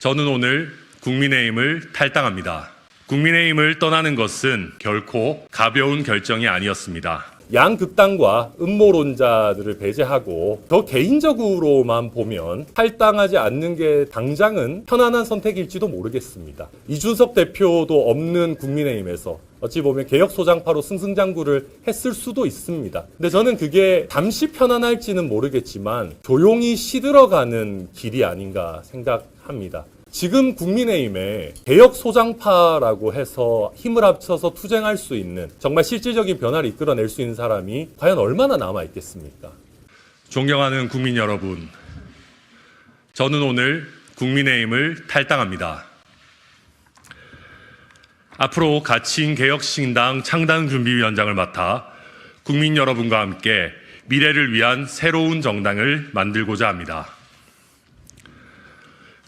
저는 오늘 국민의힘을 탈당합니다. 국민의힘을 떠나는 것은 결코 가벼운 결정이 아니었습니다. 양극단과 음모론자들을 배제하고 더 개인적으로만 보면 탈당하지 않는 게 당장은 편안한 선택일지도 모르겠습니다. 이준석 대표도 없는 국민의힘에서 어찌 보면 개혁소장파로 승승장구를 했을 수도 있습니다. 근데 저는 그게 잠시 편안할지는 모르겠지만 조용히 시들어가는 길이 아닌가 생각합니다. 지금 국민의힘에 개혁소장파라고 해서 힘을 합쳐서 투쟁할 수 있는 정말 실질적인 변화를 이끌어낼 수 있는 사람이 과연 얼마나 남아있겠습니까? 존경하는 국민 여러분, 저는 오늘 국민의힘을 탈당합니다. 앞으로 가치인개혁신당 창당준비위원장을 맡아 국민 여러분과 함께 미래를 위한 새로운 정당을 만들고자 합니다.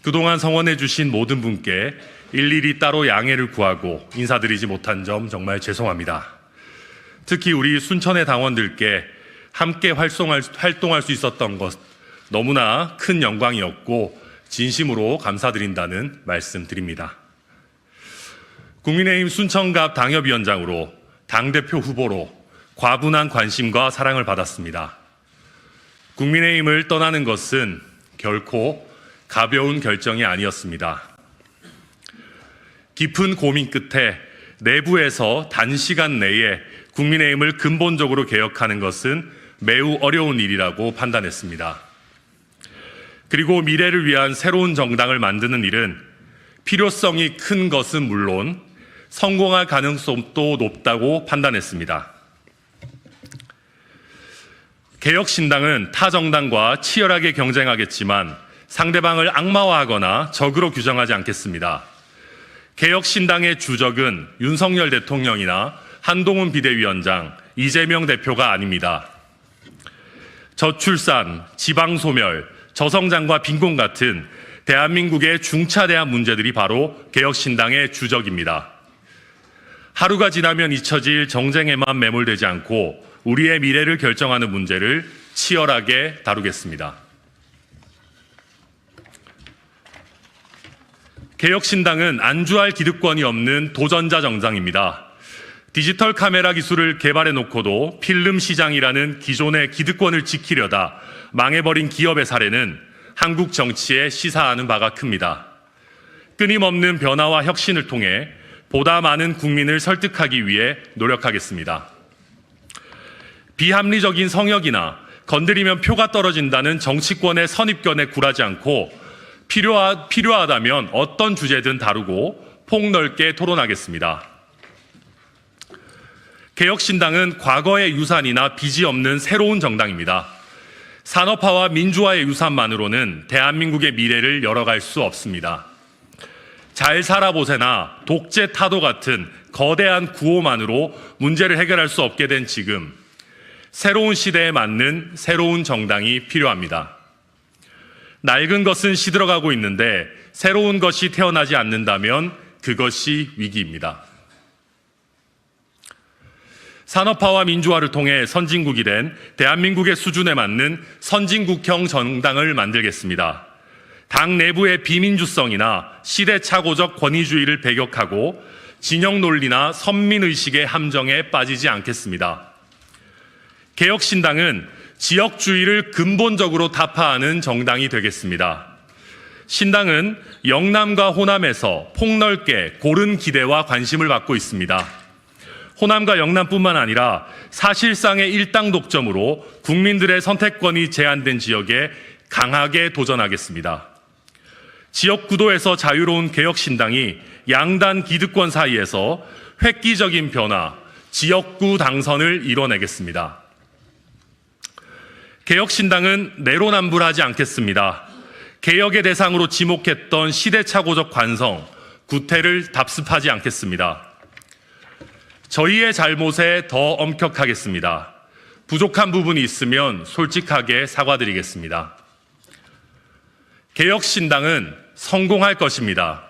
그동안 성원해 주신 모든 분께 일일이 따로 양해를 구하고 인사드리지 못한 점 정말 죄송합니다. 특히 우리 순천의 당원들께 함께 활동할 수 있었던 것 너무나 큰 영광이었고 진심으로 감사드린다는 말씀드립니다. 국민의힘 순천갑 당협위원장으로 당대표 후보로 과분한 관심과 사랑을 받았습니다. 국민의힘을 떠나는 것은 결코 가벼운 결정이 아니었습니다. 깊은 고민 끝에 내부에서 단시간 내에 국민의힘을 근본적으로 개혁하는 것은 매우 어려운 일이라고 판단했습니다. 그리고 미래를 위한 새로운 정당을 만드는 일은 필요성이 큰 것은 물론 성공할 가능성도 높다고 판단했습니다. 개혁신당은 타 정당과 치열하게 경쟁하겠지만 상대방을 악마화하거나 적으로 규정하지 않겠습니다. 개혁신당의 주적은 윤석열 대통령이나 한동훈 비대위원장, 이재명 대표가 아닙니다. 저출산, 지방소멸, 저성장과 빈곤 같은 대한민국의 중차대한 문제들이 바로 개혁신당의 주적입니다. 하루가 지나면 잊혀질 정쟁에만 매몰되지 않고 우리의 미래를 결정하는 문제를 치열하게 다루겠습니다. 개혁신당은 안주할 기득권이 없는 도전자 정당입니다. 디지털 카메라 기술을 개발해 놓고도 필름 시장이라는 기존의 기득권을 지키려다 망해버린 기업의 사례는 한국 정치에 시사하는 바가 큽니다. 끊임없는 변화와 혁신을 통해 보다 많은 국민을 설득하기 위해 노력하겠습니다. 비합리적인 성역이나 건드리면 표가 떨어진다는 정치권의 선입견에 굴하지 않고 필요하다면 어떤 주제든 다루고 폭넓게 토론하겠습니다. 개혁신당은 과거의 유산이나 빚이 없는 새로운 정당입니다. 산업화와 민주화의 유산만으로는 대한민국의 미래를 열어갈 수 없습니다. 잘 살아보세나 독재 타도 같은 거대한 구호만으로 문제를 해결할 수 없게 된 지금, 새로운 시대에 맞는 새로운 정당이 필요합니다. 낡은 것은 시들어가고 있는데 새로운 것이 태어나지 않는다면 그것이 위기입니다. 산업화와 민주화를 통해 선진국이 된 대한민국의 수준에 맞는 선진국형 정당을 만들겠습니다. 당 내부의 비민주성이나 시대착오적 권위주의를 배격하고 진영 논리나 선민의식의 함정에 빠지지 않겠습니다. 개혁신당은 지역주의를 근본적으로 타파하는 정당이 되겠습니다. 신당은 영남과 호남에서 폭넓게 고른 기대와 관심을 받고 있습니다. 호남과 영남뿐만 아니라 사실상의 일당 독점으로 국민들의 선택권이 제한된 지역에 강하게 도전하겠습니다. 지역 구도에서 자유로운 개혁신당이 양단 기득권 사이에서 획기적인 변화, 지역구 당선을 이뤄내겠습니다. 개혁신당은 내로남불하지 않겠습니다. 개혁의 대상으로 지목했던 시대착오적 관성, 구태를 답습하지 않겠습니다. 저희의 잘못에 더 엄격하겠습니다. 부족한 부분이 있으면 솔직하게 사과드리겠습니다. 개혁신당은 성공할 것입니다.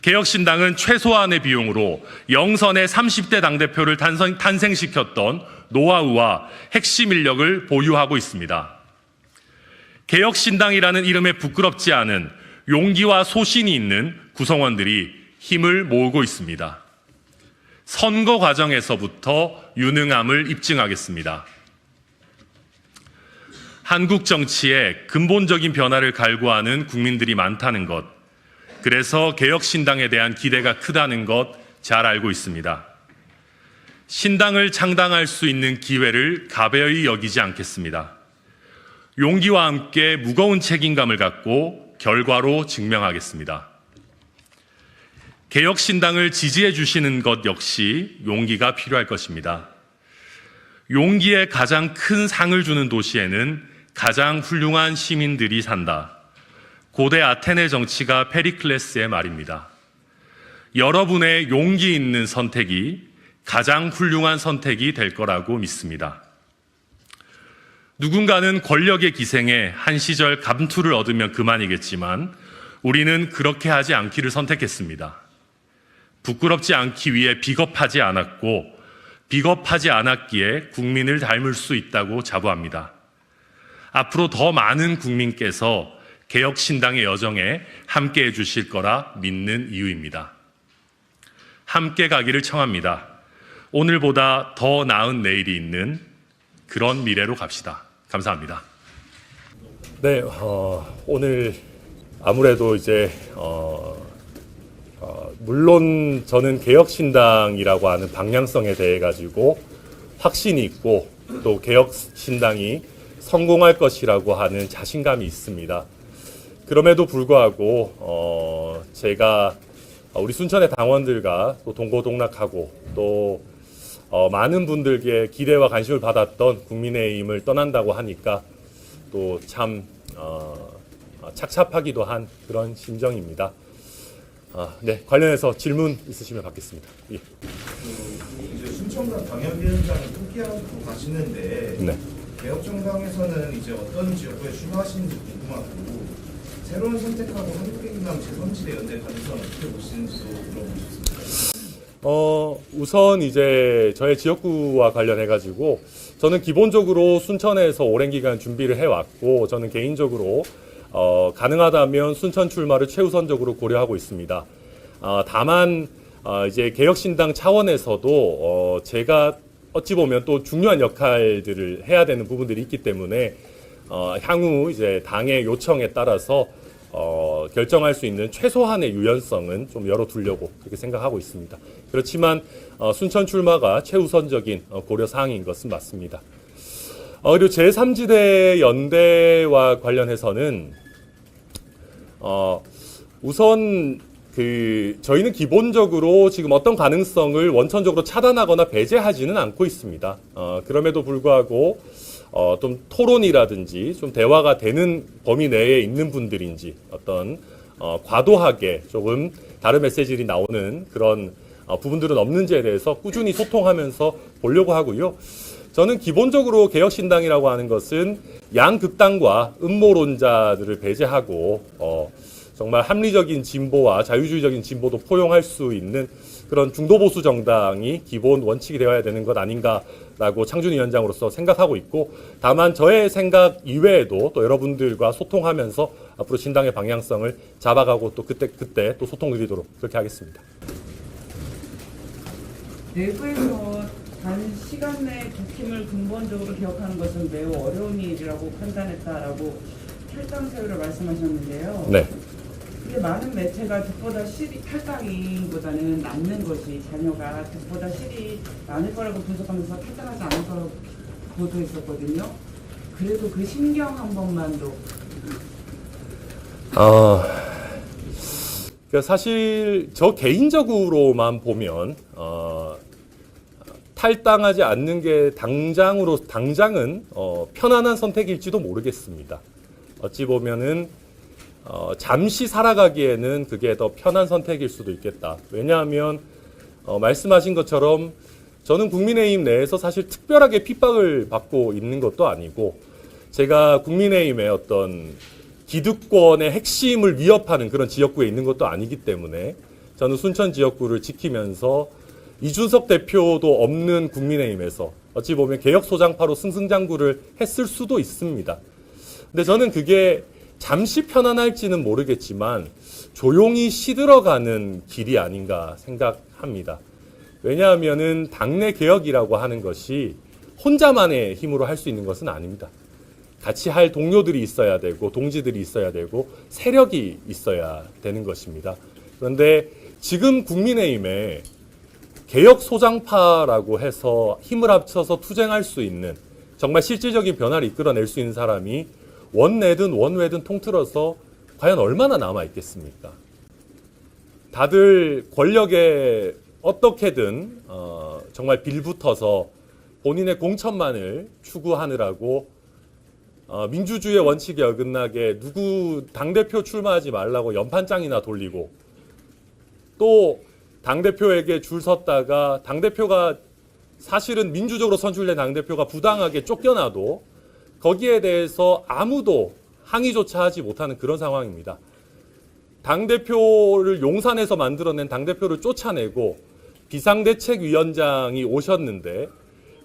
개혁신당은 최소한의 비용으로 영선의 30대 당대표를 탄생시켰던 노하우와 핵심 인력을 보유하고 있습니다. 개혁신당이라는 이름에 부끄럽지 않은 용기와 소신이 있는 구성원들이 힘을 모으고 있습니다. 선거 과정에서부터 유능함을 입증하겠습니다. 한국 정치에 근본적인 변화를 갈구하는 국민들이 많다는 것, 그래서 개혁신당에 대한 기대가 크다는 것 잘 알고 있습니다. 신당을 창당할 수 있는 기회를 가벼이 여기지 않겠습니다. 용기와 함께 무거운 책임감을 갖고 결과로 증명하겠습니다. 개혁신당을 지지해 주시는 것 역시 용기가 필요할 것입니다. 용기에 가장 큰 상을 주는 도시에는 가장 훌륭한 시민들이 산다. 고대 아테네 정치가 페리클레스의 말입니다. 여러분의 용기 있는 선택이 가장 훌륭한 선택이 될 거라고 믿습니다. 누군가는 권력의 기생에 한 시절 감투를 얻으면 그만이겠지만 우리는 그렇게 하지 않기를 선택했습니다. 부끄럽지 않기 위해 비겁하지 않았고 비겁하지 않았기에 국민을 닮을 수 있다고 자부합니다. 앞으로 더 많은 국민께서 개혁신당의 여정에 함께해 주실 거라 믿는 이유입니다. 함께 가기를 청합니다. 오늘보다 더 나은 내일이 있는 그런 미래로 갑시다. 감사합니다. 네, 오늘 아무래도 이제 물론 저는 개혁신당이라고 하는 방향성에 대해 가지고 확신이 있고 또 개혁신당이 성공할 것이라고 하는 자신감이 있습니다. 그럼에도 불구하고 제가 우리 순천의 당원들과 또 동고동락하고 또 많은 분들께 기대와 관심을 받았던 국민의힘을 떠난다고 하니까 또 참 착잡하기도 한 그런 심정입니다. 네, 관련해서 질문 있으시면 받겠습니다. 예. 이제 순천과 당협위원장을 포기하고 가시는데 네. 개혁정당에서는 이제 어떤 지역구에 출마하시는지 궁금하고 새로운 선택하고 한국민당 제3지대 연대 가능성 어떻게 보시는지도 물어보고 싶습니다. 우선 이제 저의 지역구와 관련해 가지고 저는 기본적으로 순천에서 오랜 기간 준비를 해왔고 저는 개인적으로 가능하다면 순천 출마를 최우선적으로 고려하고 있습니다. 다만 이제 개혁신당 차원에서도 제가 어찌 보면 또 중요한 역할들을 해야 되는 부분들이 있기 때문에 향후 이제 당의 요청에 따라서 결정할 수 있는 최소한의 유연성은 좀 열어두려고 그렇게 생각하고 있습니다. 그렇지만 순천 출마가 최우선적인 고려 사항인 것은 맞습니다. 그리고 제3지대 연대와 관련해서는 우선 저희는 기본적으로 지금 어떤 가능성을 원천적으로 차단하거나 배제하지는 않고 있습니다. 그럼에도 불구하고 좀 토론이라든지 좀 대화가 되는 범위 내에 있는 분들인지 어떤 과도하게 조금 다른 메시지들이 나오는 그런 부분들은 없는지에 대해서 꾸준히 소통하면서 보려고 하고요. 저는 기본적으로 개혁신당이라고 하는 것은 양극단과 음모론자들을 배제하고 정말 합리적인 진보와 자유주의적인 진보도 포용할 수 있는 그런 중도보수 정당이 기본 원칙이 되어야 되는 것 아닌가라고 창준 위원장으로서 생각하고 있고, 다만 저의 생각 이외에도 또 여러분들과 소통하면서 앞으로 신당의 방향성을 잡아가고 또 그때 또 소통 드리도록 그렇게 하겠습니다. 내부에서 단시간 내에 국힘을 근본적으로 개혁하는 것은 매우 어려운 일이라고 판단했다라고 탈당세율을 말씀하셨는데요. 네. 이게 많은 매체가 득보다 실이 탈당보다는 남는 것이 자녀가 득보다 실이 많을 거라고 분석하면서 탈당하지 않을 거라고 보도했었거든요. 그래도 그 심경 한 번만 더. 그러니까 사실 저 개인적으로만 보면 탈당하지 않는 게 당장은 편안한 선택일지도 모르겠습니다. 어찌 보면은 잠시 살아가기에는 그게 더 편한 선택일 수도 있겠다. 왜냐하면 말씀하신 것처럼 저는 국민의힘 내에서 사실 특별하게 핍박을 받고 있는 것도 아니고, 제가 국민의힘의 어떤 기득권의 핵심을 위협하는 그런 지역구에 있는 것도 아니기 때문에 저는 순천 지역구를 지키면서 이준석 대표도 없는 국민의힘에서 어찌 보면 개혁소장파로 승승장구를 했을 수도 있습니다. 근데 저는 그게 잠시 편안할지는 모르겠지만 조용히 시들어가는 길이 아닌가 생각합니다. 왜냐하면은 당내 개혁이라고 하는 것이 혼자만의 힘으로 할 수 있는 것은 아닙니다. 같이 할 동료들이 있어야 되고 동지들이 있어야 되고 세력이 있어야 되는 것입니다. 그런데 지금 국민의힘에 개혁 소장파라고 해서 힘을 합쳐서 투쟁할 수 있는 정말 실질적인 변화를 이끌어낼 수 있는 사람이 원내든 원외든 통틀어서 과연 얼마나 남아 있겠습니까? 다들 권력에 어떻게든 정말 빌붙어서 본인의 공천만을 추구하느라고 민주주의의 원칙에 어긋나게 누구 당대표 출마하지 말라고 연판장이나 돌리고 또 당대표에게 줄 섰다가 당대표가 사실은 민주적으로 선출된 당대표가 부당하게 쫓겨나도 거기에 대해서 아무도 항의조차 하지 못하는 그런 상황입니다. 당대표를 용산에서 만들어낸 당대표를 쫓아내고 비상대책위원장이 오셨는데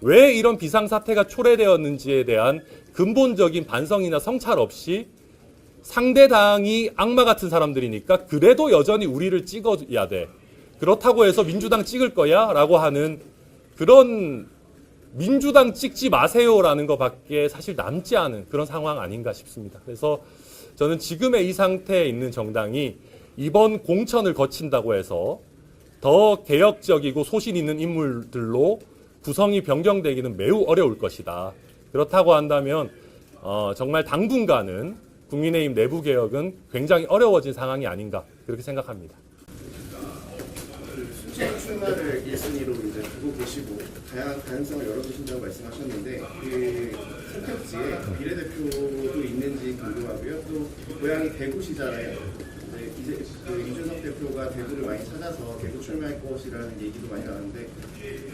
왜 이런 비상사태가 초래되었는지에 대한 근본적인 반성이나 성찰 없이 상대 당이 악마 같은 사람들이니까 그래도 여전히 우리를 찍어야 돼. 그렇다고 해서 민주당 찍을 거야? 라고 하는 그런 민주당 찍지 마세요라는 것밖에 사실 남지 않은 그런 상황 아닌가 싶습니다. 그래서 저는 지금의 이 상태에 있는 정당이 이번 공천을 거친다고 해서 더 개혁적이고 소신 있는 인물들로 구성이 변경되기는 매우 어려울 것이다. 그렇다고 한다면 정말 당분간은 국민의힘 내부 개혁은 굉장히 어려워진 상황이 아닌가 그렇게 생각합니다. 순천 출마를 1순위로 이제 두고 계시고 다양한 가능성을 열어두신다고 말씀하셨는데 그 선택지에 비례대표도 있는지 궁금하고요. 또 고향이 대구시잖아요. 이제 그 이준석 대표가 대구를 많이 찾아서 대구 출마할 것이라는 얘기도 많이 나왔는데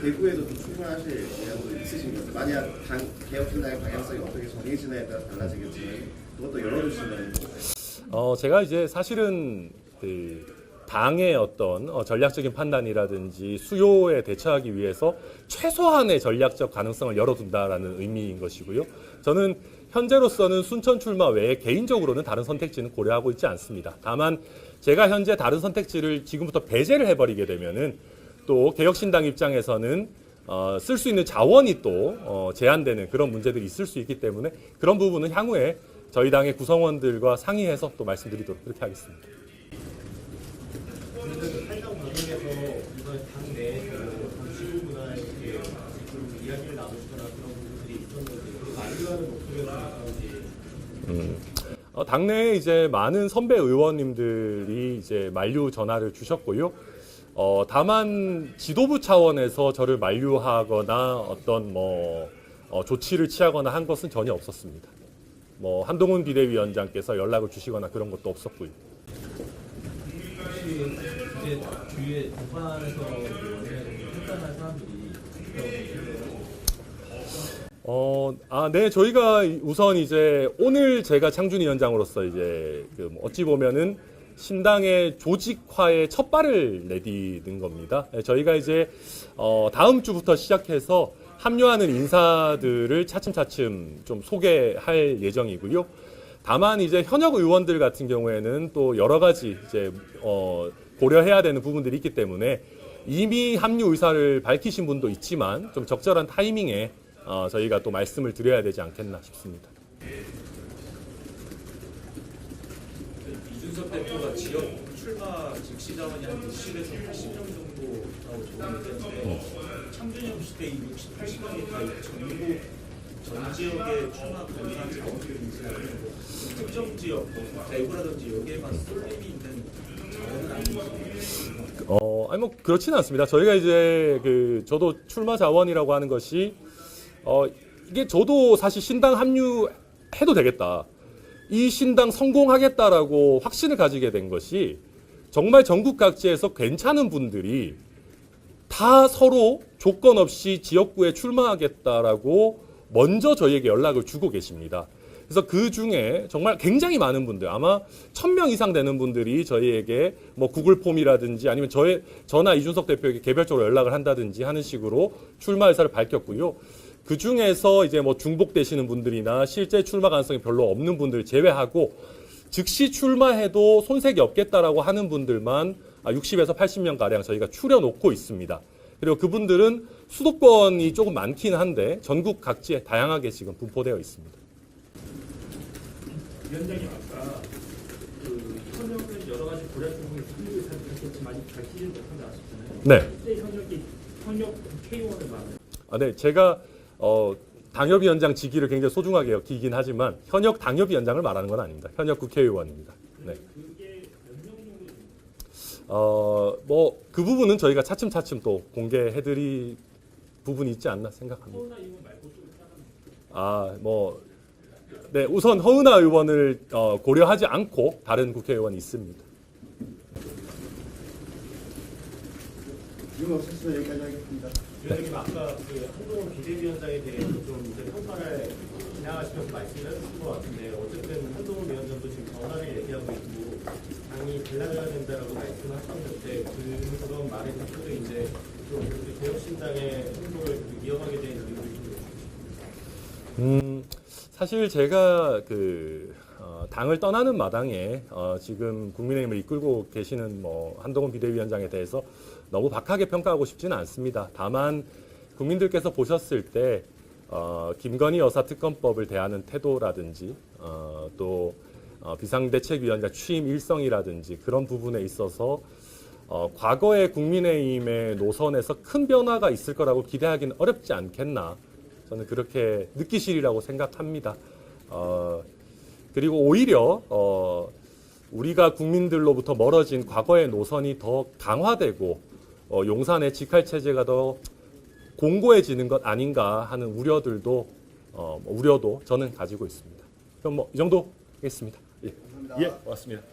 대구에도 또 출마하실 의향도 있으신 거죠? 만약 당 개혁신당의 방향성이 어떻게 정해지냐에 따라 달라지겠지만 그것도 열어두시면. 제가 이제 사실은 그 당의 어떤 전략적인 판단이라든지 수요에 대처하기 위해서 최소한의 전략적 가능성을 열어둔다라는 의미인 것이고요. 저는 현재로서는 순천 출마 외에 개인적으로는 다른 선택지는 고려하고 있지 않습니다. 다만 제가 현재 다른 선택지를 지금부터 배제를 해버리게 되면은 또 개혁신당 입장에서는 쓸 수 있는 자원이 또 제한되는 그런 문제들이 있을 수 있기 때문에 그런 부분은 향후에 저희 당의 구성원들과 상의해서 또 말씀드리도록 그렇게 하겠습니다. 탈당 과정에서 이번 당 내에서 지구구나 이렇게 이야기를 나누시거나 그런 부분들이 있었는데 그 만류하는 목소리가 어떤지. 당내에 이제 많은 선배 의원님들이 이제 만류 전화를 주셨고요. 다만 지도부 차원에서 저를 만류하거나 어떤 조치를 취하거나 한 것은 전혀 없었습니다. 한동훈 비대위원장께서 연락을 주시거나 그런 것도 없었고요. 혹시 이제 주위에 북한에서 탈당한 사람들이 네, 저희가 우선 이제 오늘 제가 창준위 원장으로서 이제 어찌 보면은 신당의 조직화의 첫 발을 내디딘 겁니다. 저희가 이제 다음 주부터 시작해서 합류하는 인사들을 차츰차츰 좀 소개할 예정이고요. 다만 이제 현역 의원들 같은 경우에는 또 여러 가지 이제 고려해야 되는 부분들이 있기 때문에 이미 합류 의사를 밝히신 분도 있지만 좀 적절한 타이밍에 저희가 또 말씀을 드려야 되지 않겠나 싶습니다. 이준석 대표가 지역 출마 즉시 자원이 한 60에서 80명 정도라고 조언했는데 참준형 시대 60, 80명이 다 전국 전 지역의 출마 가능한 자원들이 있어요. 특정 지역, 대구라든지 여기에만 쏠림이 있는 자원은 아닌지. 그렇지는 않습니다. 저희가 이제 저도 출마 자원이라고 하는 것이 이게 저도 사실 신당 합류해도 되겠다. 이 신당 성공하겠다라고 확신을 가지게 된 것이 정말 전국 각지에서 괜찮은 분들이 다 서로 조건 없이 지역구에 출마하겠다라고 먼저 저희에게 연락을 주고 계십니다. 그래서 그 중에 정말 굉장히 많은 분들, 아마 1000명 이상 되는 분들이 저희에게 구글 폼이라든지 아니면 저나 이준석 대표에게 개별적으로 연락을 한다든지 하는 식으로 출마 의사를 밝혔고요. 그 중에서 이제 중복되시는 분들이나 실제 출마 가능성이 별로 없는 분들 제외하고 즉시 출마해도 손색이 없겠다라고 하는 분들만 60에서 80명 가량 저희가 추려놓고 있습니다. 그리고 그분들은 수도권이 조금 많긴 한데 전국 각지에 다양하게 지금 분포되어 있습니다. 위원장님 아까 그 현역은 여러 가지 고려 중에 분류를 살폈겠지만 밝히지 못한다 하셨잖아요. 네. 그때 현역 국회의원을 말하는. 네, 제가 당협위원장 직위를 굉장히 소중하게 여기긴 하지만 현역 당협위원장을 말하는 건 아닙니다. 현역 국회의원입니다. 네. 그게 몇 명 정도 뭐 그 부분은 저희가 차츰차츰 또 공개해드릴 부분이 있지 않나 생각합니다. 서울나 의원 말고 좀 다른 네, 우선 허은하 의원을 고려하지 않고 다른 국회의원이 있습니다. 질문 없으시면 여기까지 하겠습니다. 위원장님 아까 그 한동훈 비대위원장에 대해서 좀 이제 평가를 진행하시면서 말씀을 해주신 것 같은데 어쨌든 한동훈 위원장도 지금 전환을 얘기하고 있고 당이 달라져야 된다라고 말씀을 하셨는데 그런 말에 대해서도 이제 좀 개혁신당의 행보를 이어가게 된 이유를 좀 사실 제가 당을 떠나는 마당에 지금 국민의힘을 이끌고 계시는 한동훈 비대위원장에 대해서 너무 박하게 평가하고 싶지는 않습니다. 다만 국민들께서 보셨을 때 김건희 여사 특검법을 대하는 태도라든지 또 비상대책위원장 취임 일성이라든지 그런 부분에 있어서 과거의 국민의힘의 노선에서 큰 변화가 있을 거라고 기대하기는 어렵지 않겠나. 저는 그렇게 느끼시리라고 생각합니다. 그리고 오히려 우리가 국민들로부터 멀어진 과거의 노선이 더 강화되고 용산의 직할체제가 더 공고해지는 것 아닌가 하는 우려도 저는 가지고 있습니다. 그럼 이 정도 하겠습니다. 예, 고맙습니다.